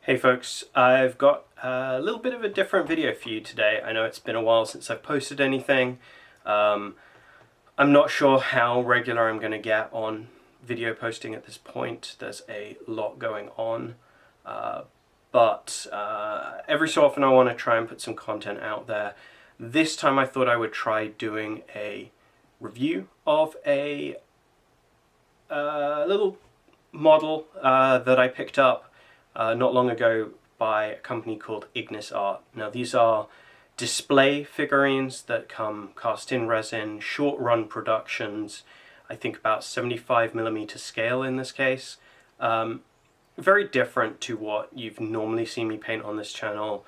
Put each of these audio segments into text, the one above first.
Hey folks, I've got a little bit of a different video for you today. I know it's been a while since I've posted anything. I'm not sure how regular I'm going to get on video posting at this point. There's a lot going on. But every so often I want to try and put some content out there. This time I thought I would try doing a review of a little model that I picked up not long ago by a company called Ignis Art. Now these are display figurines that come cast in resin, short run productions, I think about 75mm scale in this case. Very different to what you've normally seen me paint on this channel.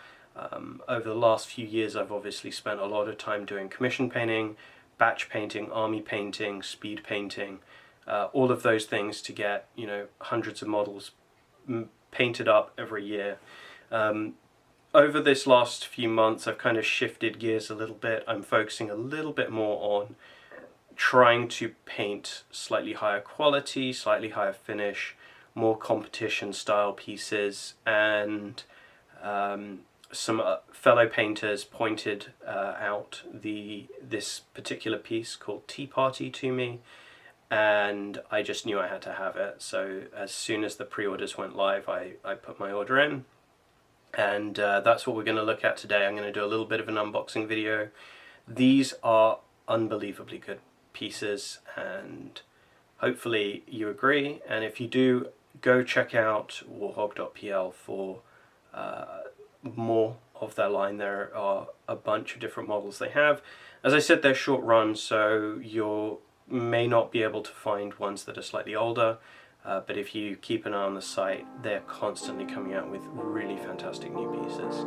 Over the last few years I've obviously spent a lot of time doing commission painting, batch painting, army painting, speed painting, all of those things to get, you know, hundreds of models painted up every year. Over this last few months I've kind of shifted gears a little bit. I'm focusing a little bit more on trying to paint slightly higher quality, slightly higher finish, more competition style pieces, and some fellow painters pointed out this particular piece called Tea Party to me, and I just knew I had to have it. So as soon as the pre-orders went live, I put my order in, and that's what we're going to look at today. I'm going to do a little bit of an unboxing video. These are unbelievably good pieces, and hopefully you agree. And if you do, go check out WARHOG.PL for more of their line. There are a bunch of different models they have. As I said, they're short run, so you may not be able to find ones that are slightly older, but if you keep an eye on the site, they're constantly coming out with really fantastic new pieces.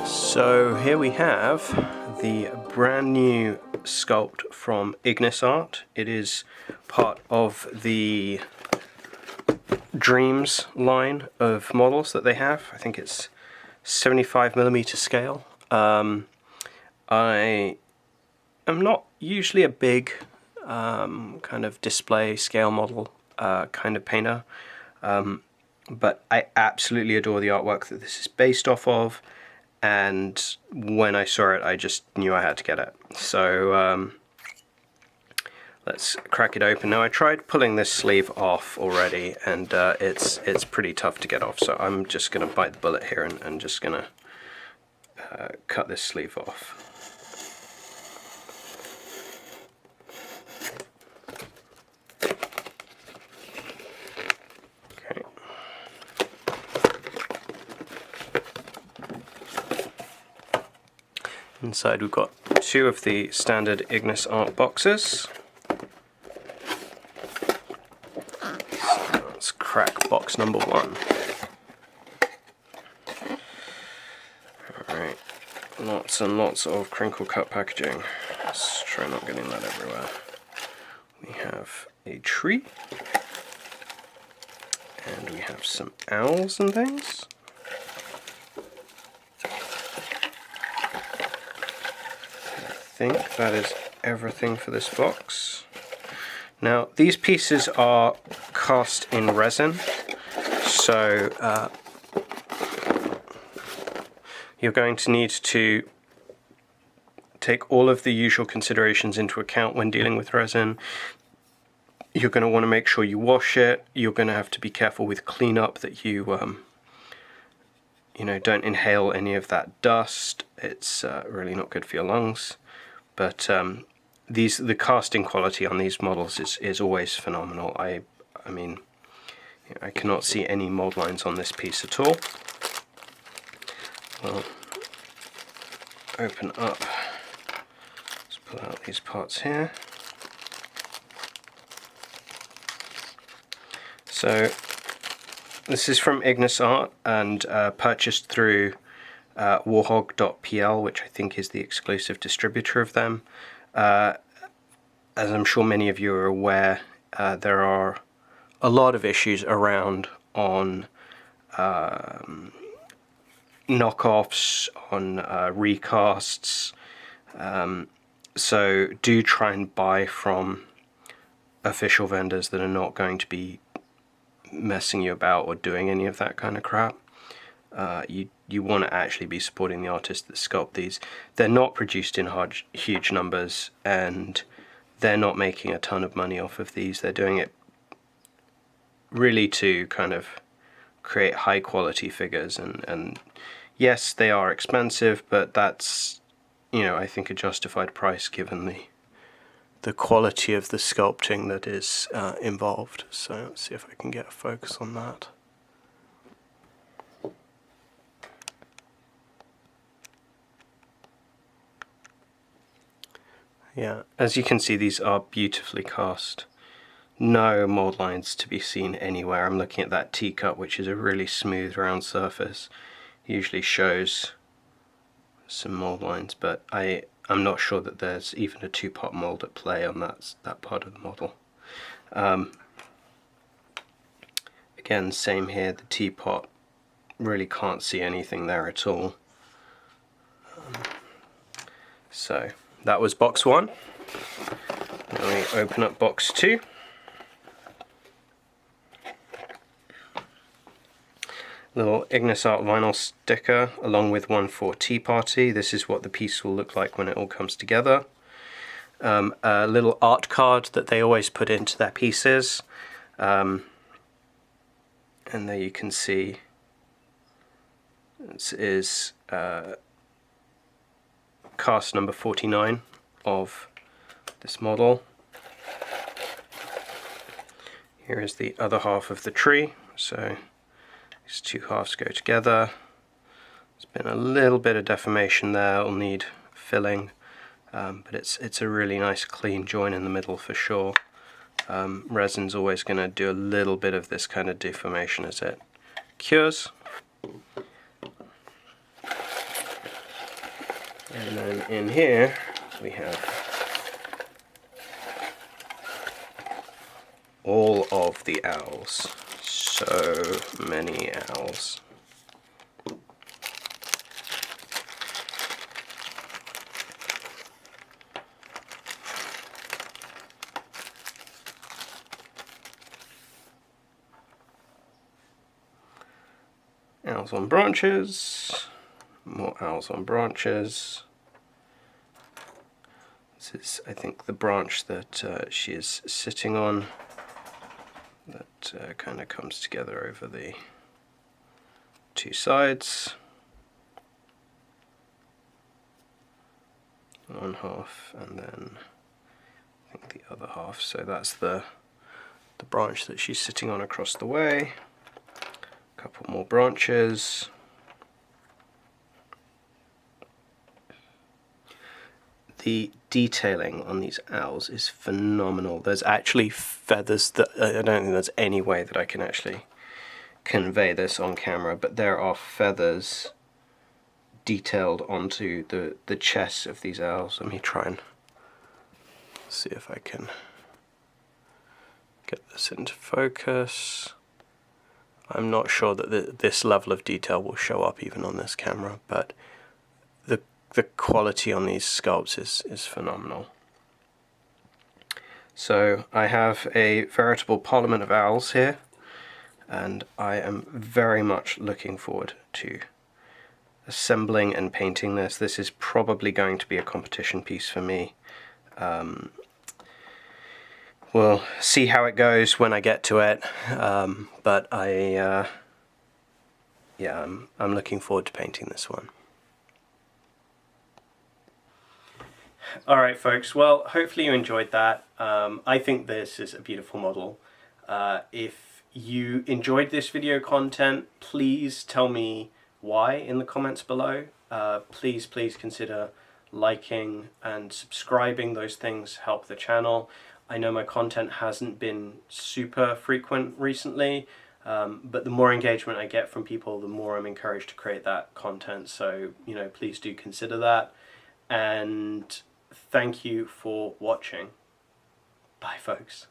So here we have the brand new sculpt from Ignis Art. It is part of the Dreams line of models that they have. I think it's 75mm scale. I am not usually a big kind of display scale model kind of painter, but I absolutely adore the artwork that this is based off of. And when I saw it, I just knew I had to get it. So let's crack it open. Now I tried pulling this sleeve off already, and it's pretty tough to get off. So I'm just going to bite the bullet here and just going to cut this sleeve off. Inside we've got two of the standard Ignis Art boxes. So let's crack box number one. Alright, lots and lots of crinkle cut packaging. Let's try not getting that everywhere. We have a tree, and we have some owls and things. I think that is everything for this box. Now these pieces are cast in resin, so you're going to need to take all of the usual considerations into account when dealing with resin. You're going to want to make sure you wash it. You're going to have to be careful with cleanup, that you know, don't inhale any of that dust. It's really not good for your lungs. But the casting quality on these models is always phenomenal. I mean, I cannot see any mold lines on this piece at all. Well, open up. Let's pull out these parts here. So This is from Ignis Art and purchased through WARHOG.PL, which I think is the exclusive distributor of them. As I'm sure many of you are aware, there are a lot of issues around on knockoffs, on recasts, so do try and buy from official vendors that are not going to be messing you about or doing any of that kind of crap. You want to actually be supporting the artists that sculpt these. They're not produced in huge numbers, and they're not making a ton of money off of these. They're doing it really to kind of create high quality figures, and yes, they are expensive, but that's, you know, I think a justified price given the quality of the sculpting that is involved. So let's see if I can get a focus on that. Yeah, as you can see, these are beautifully cast. No mold lines to be seen anywhere. I'm looking at that teacup, which is a really smooth round surface. Usually shows some mold lines, but I'm not sure that there's even a two-pot mold at play on that part of the model. Again, same here, the teapot, really can't see anything there at all. So that was box 1. Now we open up box 2. Little Ignis Art vinyl sticker along with one for Tea Party. This is what the piece will look like when it all comes together. A little art card that they always put into their pieces. And there you can see this is cast number 49 of this model. Here is the other half of the tree. So these two halves go together. There's been a little bit of deformation there, it'll need filling, but it's a really nice clean join in the middle for sure. Resin's always going to do a little bit of this kind of deformation as it cures. And then in here we have all of the owls. So many owls. Owls on branches, more owls on branches. This is, I think, the branch that she is sitting on. That kind of comes together over the two sides. One half and then I think the other half. So that's the branch that she's sitting on across the way. A couple more branches. The detailing on these owls is phenomenal. There's actually feathers that I don't think there's any way that I can actually convey this on camera, but there are feathers detailed onto the chests of these owls. Let me try and see if I can get this into focus. I'm not sure that this level of detail will show up even on this camera, but the quality on these sculpts is phenomenal. So I have a veritable parliament of owls here, and I am very much looking forward to assembling and painting this. This is probably going to be a competition piece for me. We'll see how it goes when I get to it, but yeah, I'm looking forward to painting this one. Alright folks, well hopefully you enjoyed that. I think this is a beautiful model. If you enjoyed this video content, please tell me why in the comments below. Please consider liking and subscribing. Those things help the channel. I know my content hasn't been super frequent recently. But the more engagement I get from people, the more I'm encouraged to create that content. So, you know, please do consider that. And thank you for watching. Bye, folks.